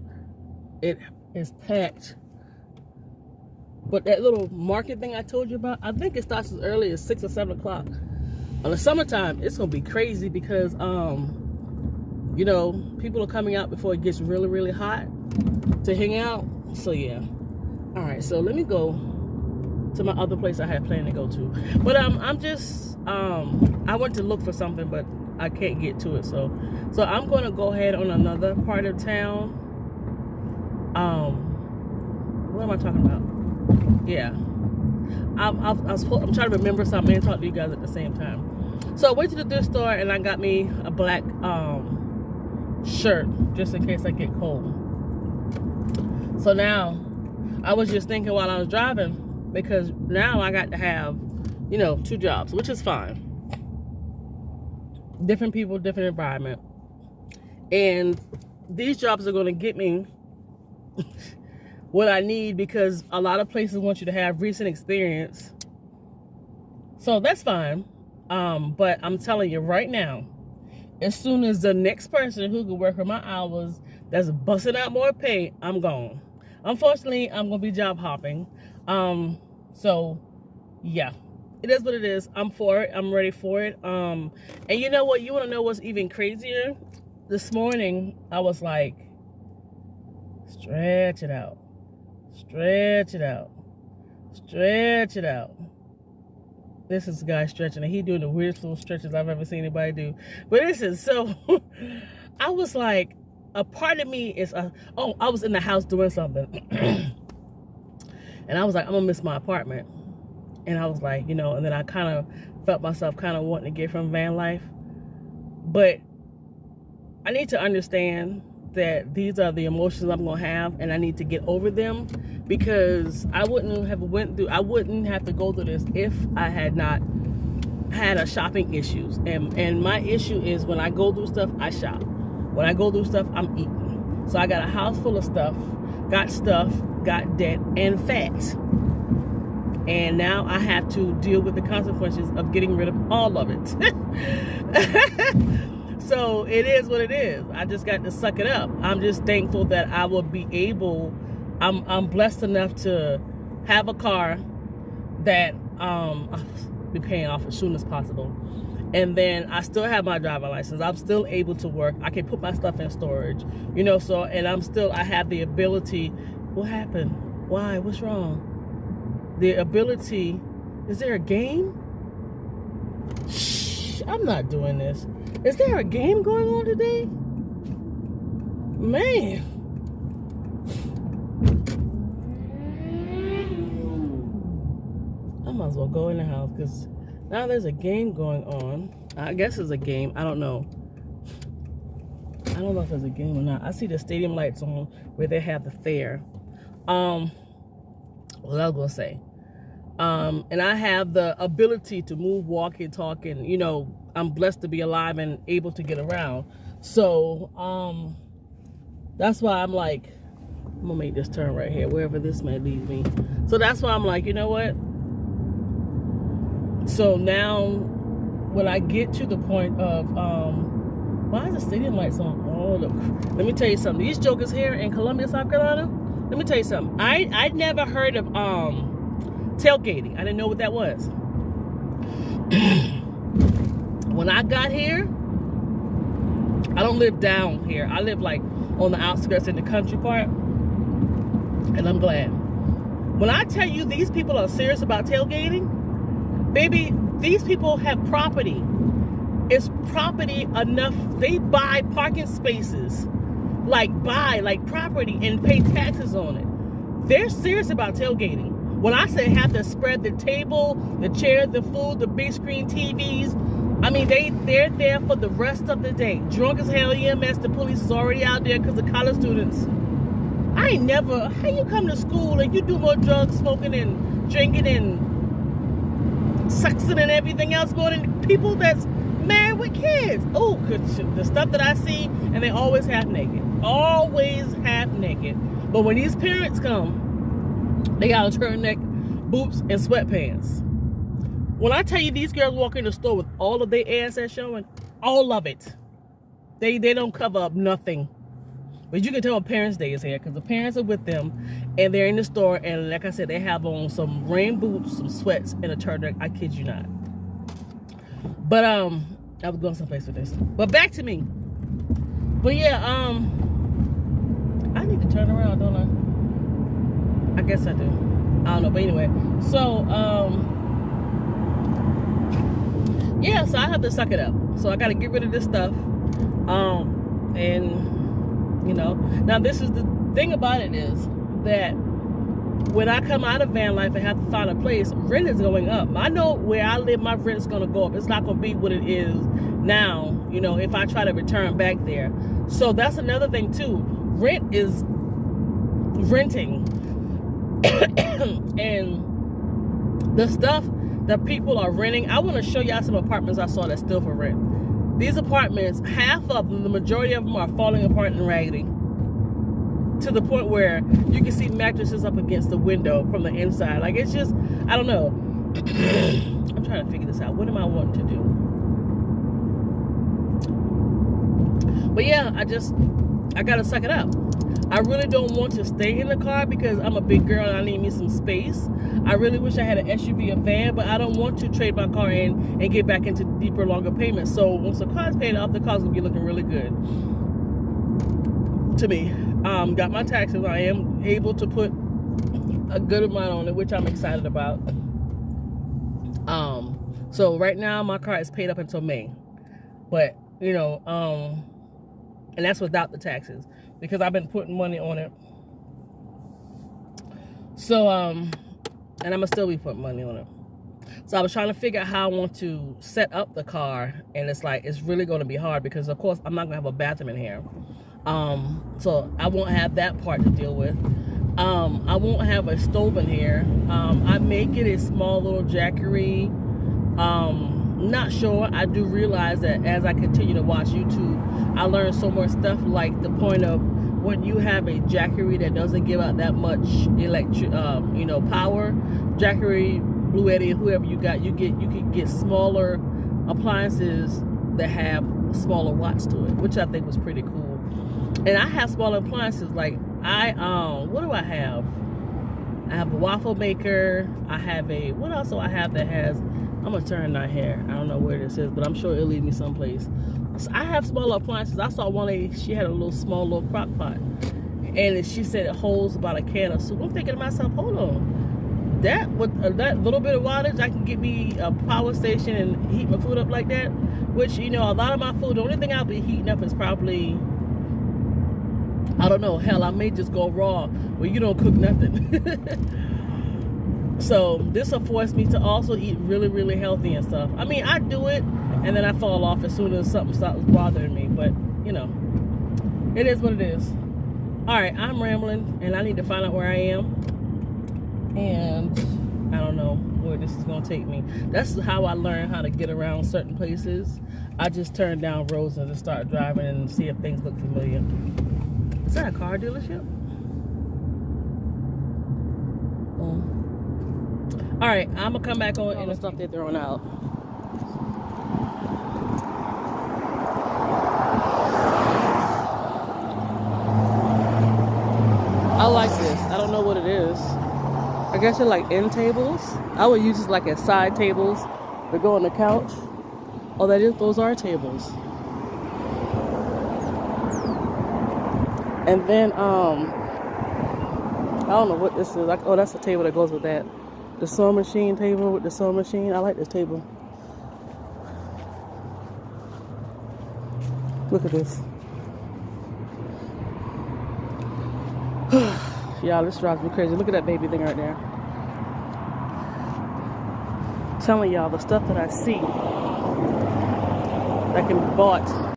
it is packed. But that little market thing I told you about, I think it starts as early as 6 or 7 o'clock. In the summertime, it's gonna be crazy because you know, people are coming out before it gets really, really hot to hang out. So yeah. All right, so let me go to my other place I had planned to go to. But I'm just I went to look for something, but I can't get to it. So I'm gonna go ahead on another part of town. What am I talking about? Yeah. I'm trying to remember something and talk to you guys at the same time. So I went to the thrift store and I got me a black shirt just in case I get cold. So now I was just thinking while I was driving, because now I got to have, you know, 2 jobs, which is fine. Different people, different environment. And these jobs are going to get me what I need, because a lot of places want you to have recent experience. So that's fine. But I'm telling you right now, as soon as the next person who can work for my hours that's busting out more pay, I'm gone. Unfortunately, I'm going to be job hopping. So yeah, it is what it is. I'm for it. I'm ready for it. And you know what? You want to know what's even crazier? This morning, I was like, stretch it out. Stretch it out. Stretch it out. This is the guy stretching, and he doing the weirdest little stretches I've ever seen anybody do. But listen, so I was like, a part of me is, I was in the house doing something. And I was like, I'm going to miss my apartment. And I was like, you know, and then I kind of felt myself kind of wanting to get from van life. But I need to understand that these are the emotions I'm going to have, and I need to get over them, because I wouldn't have to go through this if I had not had a shopping issues. And my issue is, when I go through stuff, I shop. When I go through stuff, I'm eating. So I got a house full of stuff, got debt, and fat. And now I have to deal with the consequences of getting rid of all of it. So it is what it is. I just got to suck it up. I'm just thankful that I will be able, I'm blessed enough to have a car that I'll be paying off as soon as possible. And then I still have my driver's license. I'm still able to work. I can put my stuff in storage, you know, so, and I have the ability. What happened? Why? What's wrong? The ability, is there a game? Shh, I'm not doing this. Is there a game going on today? Man. I might as well go in the house, because now there's a game going on. I guess it's a game. I don't know. I don't know if it's a game or not. I see the stadium lights on where they have the fair. What I was going to say. And I have the ability to move, walk, and talk, and, you know, I'm blessed to be alive and able to get around. So, that's why I'm like, I'm gonna make this turn right here, wherever this may lead me. So that's why I'm like, you know what? So now, when I get to the point of, why is the stadium lights on? Oh, look. Let me tell you something. These jokers here in Columbia, South Carolina, let me tell you something. I'd never heard of, tailgating. I didn't know what that was. When I got here, I don't live down here. I live like on the outskirts in the country part. And I'm glad. When I tell you these people are serious about tailgating, baby, these people have property. It's property enough. They buy parking spaces, like property, and pay taxes on it. They're serious about tailgating. When I say have to spread the table, the chairs, the food, the big screen TVs, I mean, they're there for the rest of the day. Drunk as hell, EMS, the police is already out there because of college students. I ain't never, how you come to school and you do more drugs, smoking and drinking and sexing and everything else more than people that's married with kids? Oh, the stuff that I see, and they always half naked. Always half naked. But when these parents come, they got a turtleneck, boots, and sweatpants. When I tell you these girls walk in the store with all of their ass showing, all of it, they don't cover up nothing. But you can tell when Parents' Day is here because the parents are with them, and they're in the store, and like I said, they have on some rain boots, some sweats, and a turtleneck. I kid you not. But I was going someplace with this. But back to me. But yeah, I need to turn around, don't I? I guess I do. I don't know, but anyway. So, yeah, so I have to suck it up. So I got to get rid of this stuff. And, you know, now this is the thing about it is that when I come out of van life and have to find a place, rent is going up. I know where I live, my rent is going to go up. It's not going to be what it is now, you know, if I try to return back there. So that's another thing too. Rent is renting. And the stuff that people are renting, I want to show y'all some apartments I saw that's still for rent. These apartments, half of them, the majority of them are falling apart and raggedy to the point where you can see mattresses up against the window from the inside. Like, it's just, I don't know. I'm trying to figure this out. What am I wanting to do? But yeah, I gotta suck it up. I really don't want to stay in the car because I'm a big girl and I need me some space. I really wish I had an SUV, a van, but I don't want to trade my car in and get back into deeper, longer payments. So once the car's paid off, the car's gonna be looking really good to me. Got my taxes. I am able to put a good amount on it, which I'm excited about. So right now my car is paid up until May, but you know, and that's without the taxes, because I've been putting money on it. So, and I'm gonna still be putting money on it. So I was trying to figure out how I want to set up the car, and it's like, it's really gonna be hard because of course I'm not gonna have a bathroom in here. So I won't have that part to deal with. I won't have a stove in here. I may get a small little jackery. Not sure. I do realize that as I continue to watch YouTube, I learn so much stuff, like the point of when you have a jackery that doesn't give out that much power, jackery, Bluetti, whoever you got, you can get smaller appliances that have smaller watts to it, which I think was pretty cool. And I have smaller appliances, like what do I have? I have a waffle maker. I have what else do I have that has, I'm gonna turn that here. I don't know where this is, but I'm sure it'll lead me someplace. So I have smaller appliances. I saw one lady, she had a small little crock pot, and she said it holds about a can of soup. I'm thinking to myself, hold on, that with that little bit of wattage, I can get me a power station and heat my food up like that. Which, you know, a lot of my food, the only thing I'll be heating up is probably, I don't know, hell, I may just go raw where you don't cook nothing. So this will force me to also eat really, really healthy and stuff. I mean, I do it and then I fall off as soon as something stops bothering me. But, you know, it is what it is. All right, I'm rambling and I need to find out where I am. And I don't know where this is going to take me. That's how I learned how to get around certain places. I just turn down roads and just start driving and see if things look familiar. Is that a car dealership? All right, I'm gonna come back on and the stuff they're throwing out. I like this. I don't know what it is. I guess they're like end tables. I would use this like as side tables to go on the couch. Oh, those are tables. And then I don't know what this is. Like, oh, that's the table that goes with that. The sewing machine table with the sewing machine. I like this table. Look at this. Y'all, this drives me crazy. Look at that baby thing right there. I'm telling y'all, the stuff that I see that can be bought.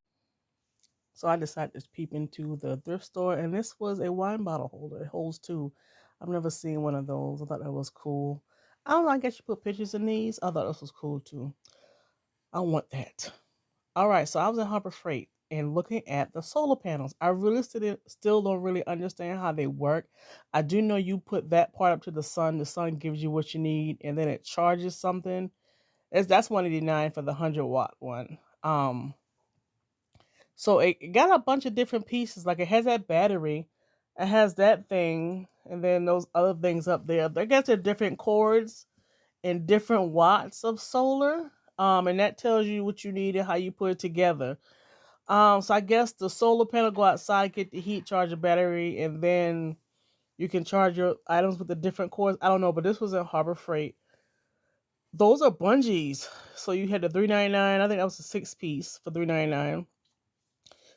So I decided to peep into the thrift store, and this was a wine bottle holder. It holds two. I've never seen one of those. I thought that was cool. I don't know, I guess you put pictures in these. I thought this was cool too. I want that. All right, so I was in Harbor Freight and looking at the solar panels. I really still don't really understand how they work. I do know you put that part up to the sun gives you what you need, and then it charges something. That's $189 for the 100-watt one. So it got a bunch of different pieces. Like, it has that battery, it has that thing, and then those other things up there. I guess they're different cords and different watts of solar. And that tells you what you need and how you put it together. So I guess the solar panel go outside, get the heat, charge the battery, and then you can charge your items with the different cords. I don't know, but this was in Harbor Freight. Those are bungees. So you had the $3.99. I think that was a 6-piece for $3.99,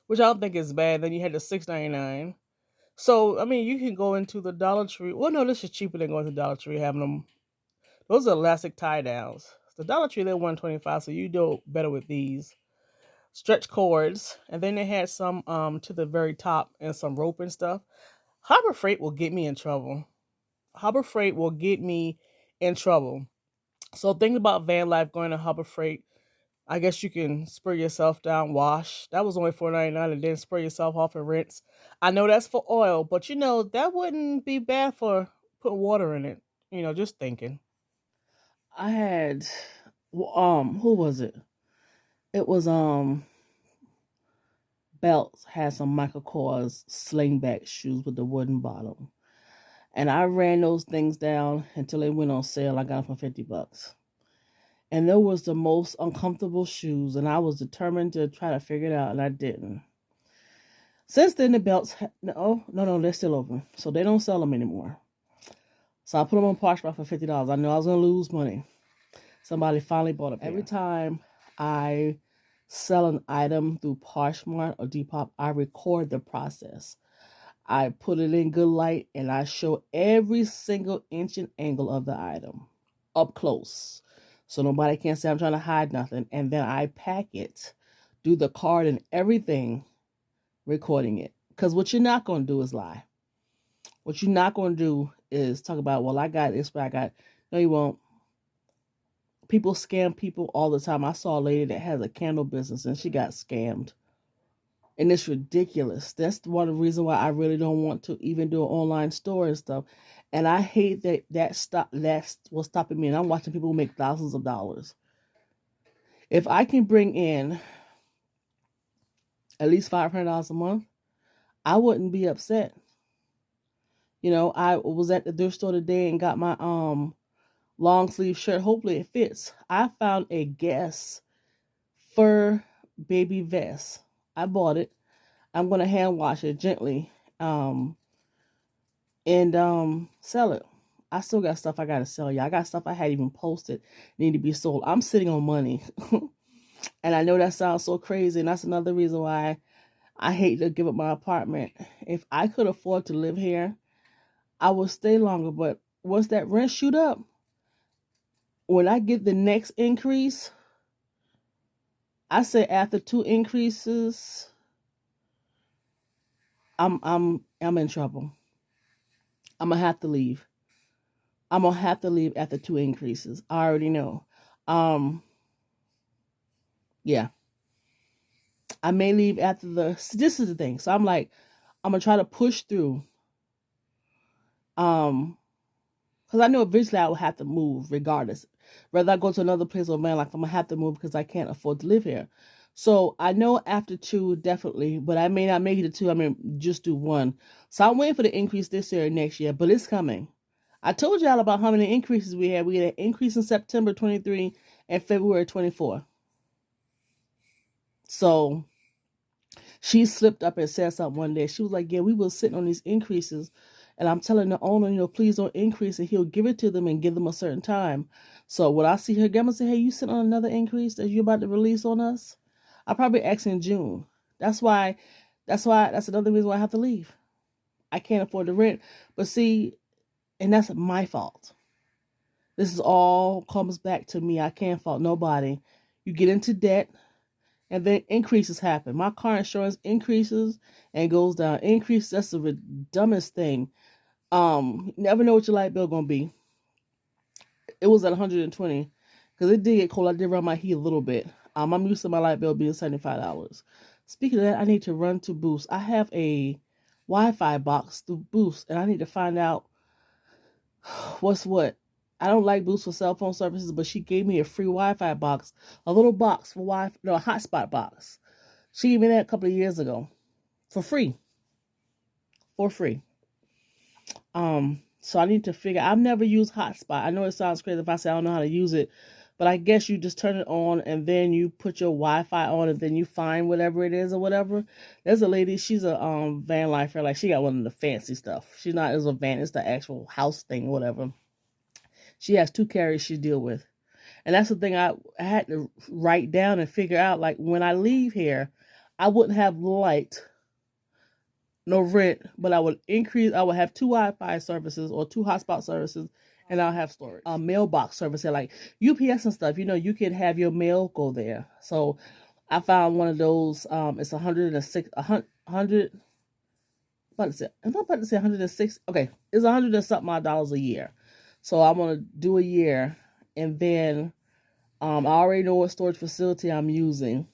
which I don't think is bad. Then you had the $6.99. So, I mean, you can go into the Dollar Tree. Well, no, this is cheaper than going to Dollar Tree, having them. Those are elastic tie downs. The Dollar Tree, they're $125, so you do better with these. Stretch cords, and then they had some to the very top and some rope and stuff. Harbor Freight will get me in trouble. Harbor Freight will get me in trouble. So think about van life, going to Harbor Freight. I guess you can spray yourself down, wash. That was only $4.99, and then spray yourself off and rinse. I know that's for oil, but you know, that wouldn't be bad for putting water in it. You know, just thinking. I had, who was it? It was, Belts had some Michael Kors slingback shoes with the wooden bottom. And I ran those things down until they went on sale. I got them for $50. And there was the most uncomfortable shoes, and I was determined to try to figure it out, and I didn't. Since then, the belts, no, they're still open. So they don't sell them anymore. So I put them on Poshmark for $50. I knew I was going to lose money. Somebody finally bought a pair. Every time I sell an item through Poshmark or Depop, I record the process. I put it in good light, and I show every single inch and angle of the item up close, so nobody can say I'm trying to hide nothing. And then I pack it, do the card and everything, recording it. Because what you're not going to do is lie. What you're not going to do is talk about, well, I got this, but I got... No, you won't. People scam people all the time. I saw a lady that has a candle business, and she got scammed. And it's ridiculous. That's one of the reasons why I really don't want to even do an online store and stuff. And I hate that's what's stopping me. And I'm watching people make thousands of dollars. If I can bring in at least $500 a month, I wouldn't be upset. You know, I was at the thrift store today and got my long sleeve shirt. Hopefully it fits. I found a Guess fur baby vest. I bought it. I'm going to hand wash it gently and sell it. I still got stuff I got to sell. Yeah, I got stuff I hadn't even posted need to be sold. I'm sitting on money. And I know that sounds so crazy. And that's another reason why I hate to give up my apartment. If I could afford to live here, I would stay longer. But once that rent shoot up, when I get the next increase, I say after 2 increases, I'm in trouble. I'm gonna have to leave. I'm gonna have to leave after 2 increases. I already know. Yeah. I may leave after this is the thing. So I'm like, I'm gonna try to push through. Because I know eventually I will have to move regardless. Whether I go to another place or man, like I'm gonna have to move because I can't afford to live here. So I know after 2, definitely, but I may not make it to 2. I mean, just do 1. So I'm waiting for the increase this year or next year, but it's coming. I told y'all about how many increases we had. We had an increase in September 23 and February 24. So she slipped up and said something one day. She was like, yeah, we were sitting on these increases And I'm telling the owner, please don't increase it. He'll give it to them and give them a certain time. So when I see her grandma say, hey, you sent on another increase that you're about to release on us, I probably ask in June. That's another reason why I have to leave. I can't afford the rent. But see, and that's my fault. This is all comes back to me. I can't fault nobody. You get into debt, and then increases happen. My car insurance increases and goes down. Increase, that's the dumbest thing. You never know what your light bill gonna be. It was at 120 because it did get cold. I did run my heat a little bit. I'm used to my light bill being $75. Speaking of that, I need to run to Boost. I have a Wi-Fi box through Boost, and I need to find out what's what. I don't like Boost for cell phone services, but she gave me a free Wi-Fi box, a little box for Wi-Fi, no, a hotspot box. She gave me that a couple of years ago for free. For free. So I need to figure. I've never used hotspot. I know it sounds crazy if I say I don't know how to use it, but I guess you just turn it on and then you put your Wi-Fi on and then you find whatever it is or whatever. There's a lady, she's a van lifer, like she got one of the fancy stuff. She's not as a van, it's the actual house thing or whatever. She has 2 carriers she deal with. And that's the thing I had to write down and figure out, like when I leave here, I wouldn't have light, no rent, but I would have 2 Wi-Fi services or 2 hotspot services, and I'll have storage. Mailbox service here, like UPS and stuff, you can have your mail go there. So I found one of those, it's 106, 100, what is it? I'm not about to say 106. Okay, it's 100 and something odd dollars a year. So I'm going to do a year, and then I already know what storage facility I'm using,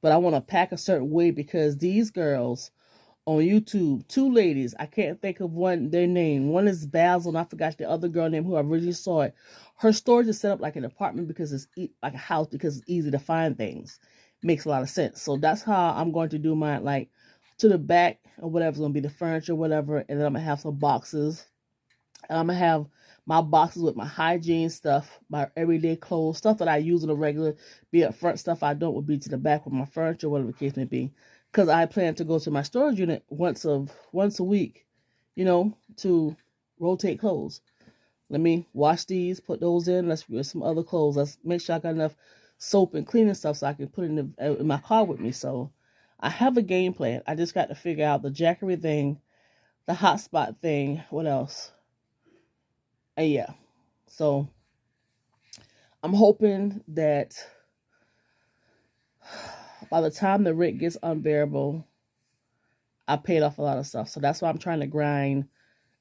but I want to pack a certain way because these girls on YouTube, 2 ladies, I can't think of their name. One is Basil, and I forgot the other girl name who I originally saw it. Her storage is set up like an apartment because it's like a house because it's easy to find things. Makes a lot of sense. So that's how I'm going to do mine, like to the back or whatever's going to be the furniture, whatever, and then I'm going to have some boxes. And I'm going to have my boxes with my hygiene stuff, my everyday clothes, stuff that I use in a regular, be up front, stuff I don't would be to the back with my furniture, whatever the case may be. Because I plan to go to my storage unit once a week, to rotate clothes. Let me wash these, put those in. Let's get some other clothes. Let's make sure I got enough soap and cleaning stuff so I can put it in my car with me. So I have a game plan. I just got to figure out the Jackery thing, the hotspot thing. What else? And yeah, so I'm hoping that by the time the rent gets unbearable, I paid off a lot of stuff. So that's why I'm trying to grind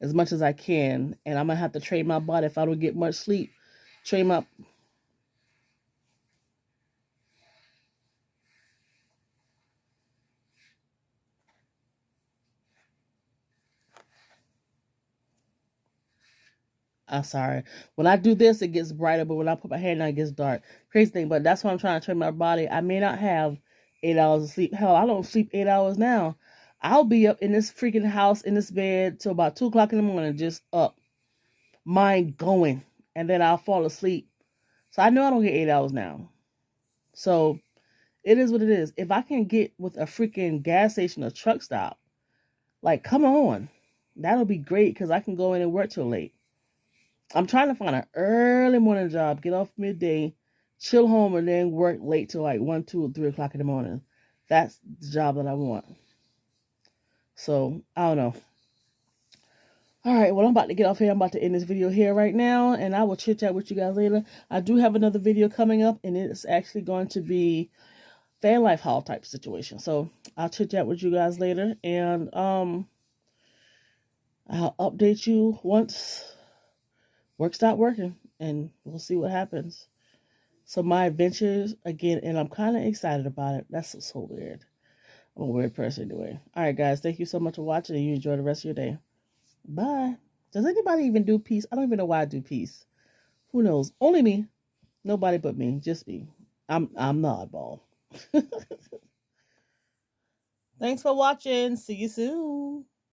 as much as I can. And I'm going to have to train my body if I don't get much sleep. Train my... I'm sorry. When I do this, it gets brighter, but when I put my hand down, it gets dark. Crazy thing, but that's why I'm trying to train my body. I may not have 8 hours of sleep. Hell, I don't sleep 8 hours now. I'll be up in this freaking house, in this bed, till about 2 o'clock in the morning, just up. Mind going. And then I'll fall asleep. So I know I don't get 8 hours now. So it is what it is. If I can get with a freaking gas station or truck stop, like, come on. That'll be great because I can go in and work till late. I'm trying to find an early morning job, get off midday, chill home, and then work late till like 1, 2, or 3 o'clock in the morning. That's the job that I want. So, I don't know. All right, well, I'm about to get off here. I'm about to end this video here right now, and I will chit-chat with you guys later. I do have another video coming up, and it's actually going to be fan life haul type situation. So, I'll chit-chat with you guys later, and I'll update you once work stop working, and we'll see what happens. So my adventures again, and I'm kind of excited about it. That's so weird. I'm a weird person anyway. All right, guys, thank you so much for watching, and you enjoy the rest of your day. Bye. Does anybody even do peace? I don't even know why I do peace. Who knows? Only me. Nobody but me. Just me. I'm the oddball. Thanks for watching. See you soon.